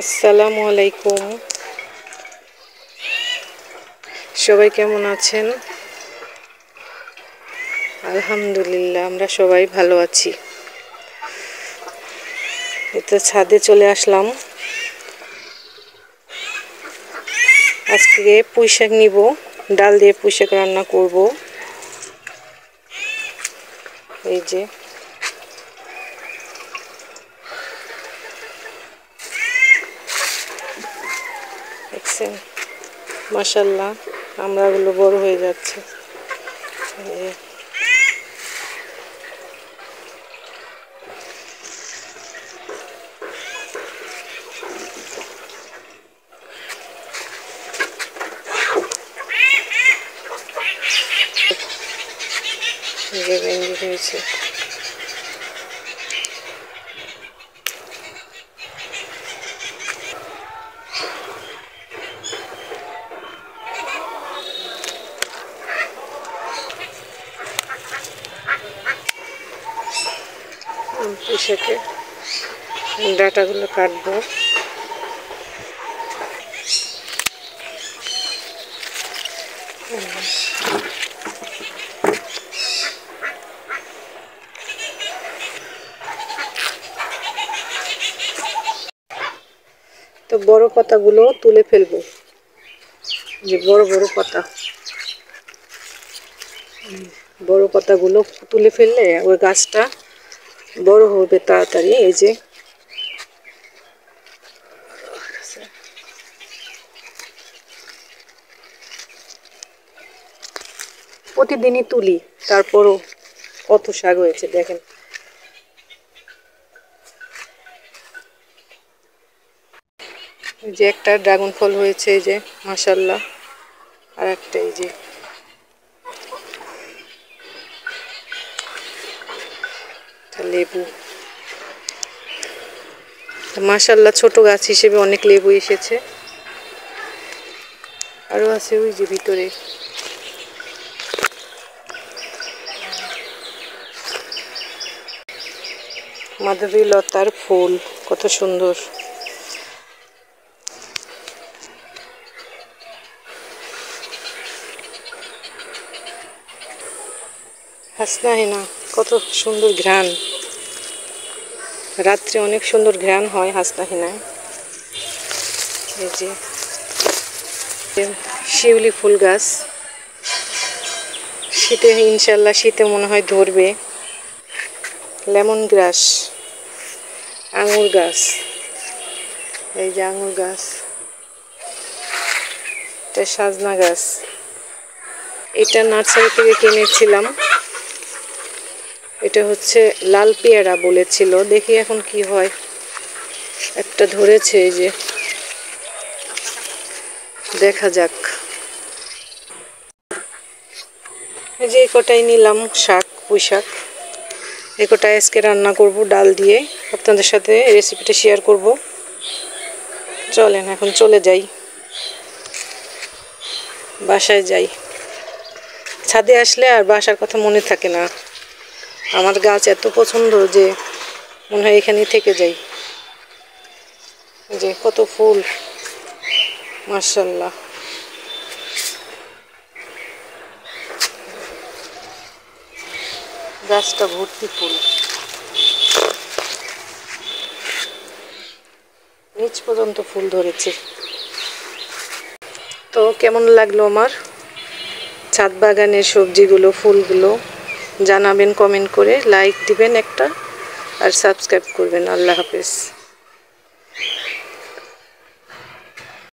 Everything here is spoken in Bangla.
আসসালামু আলাইকুম। সবাই কেমন আছেন? আলহামদুলিল্লাহ, আমরা সবাই ভালো আছি। তো ছাদে চলে আসলাম। আজকে পুঁইশাক নিব, ডাল দিয়ে পুঁইশাক রান্না করব। এই যে দেখছেন, মাশাআল্লাহ আমড়াগুলো বড় হয়ে যাচ্ছে। ভেঙে হয়েছে। পুঁইশাকে ডাঁটাগুলো কাটবো। তো বড় পাতাগুলো তুলে ফেলবো, যে বড় বড় পাতা, বড় পাতাগুলো তুলে ফেললে ওই গাছটা বড় হবে তাড়াতাড়ি। এই যে প্রতিদিনই তুলি, তারপরও কত শাক হয়েছে দেখেন। এই যে একটা ড্রাগন ফল হয়েছে, এই যে মাশাআল্লাহ। আর একটা এই যে লেবু, মাশাআল্লাহ ছোট গাছ হিসেবে অনেক লেবু এসেছে। আরো আছে ওই যে ভিতরে। মাধবী লতার ফুল কত সুন্দর। হাসনা হেনা, কত সুন্দর ঘ্রাণ। রাত্রে অনেক সুন্দর ঘ্রাণ হয় হাসনা হেনায়। এই যে শিউলি ফুল গাছ, শীতে ইনশাল্লাহ শীতে মনে হয় ধরবে। লেমন গ্রাস, আঙুর গাছ, এই যে আঙুর গাছ, এটা সাজনা গাছ। এটা নার্সারি থেকে কিনেছিলাম। এটা হচ্ছে লাল পেয়ারা বলেছিল, দেখি এখন কি হয়। একটা ধরেছে, এই যে দেখা যাক। এই যে এই কটাই নিলাম শাক, পুঁই শাক। এই কটাই আজকে রান্না করব ডাল দিয়ে, আপনাদের সাথে রেসিপিটা শেয়ার করব। চলেন এখন চলে যাই, বাসায় যাই। ছাদে আসলে আর বাসার কথা মনে থাকে না। আমার গাছ এত পছন্দ যে মনে হয় এখানেই থেকে যাই। যে কত ফুল, মাশাআল্লাহ। গাছটা ভর্তি ফুল, নিচ পর্যন্ত ফুল ধরেছে। তো কেমন লাগলো আমার ছাদ বাগানের সবজিগুলো, ফুলগুলো জানাবেন কমেন্ট করে, লাইক দিবেন একটা, আর সাবস্ক্রাইব করবেন। আল্লাহ হাফেজ।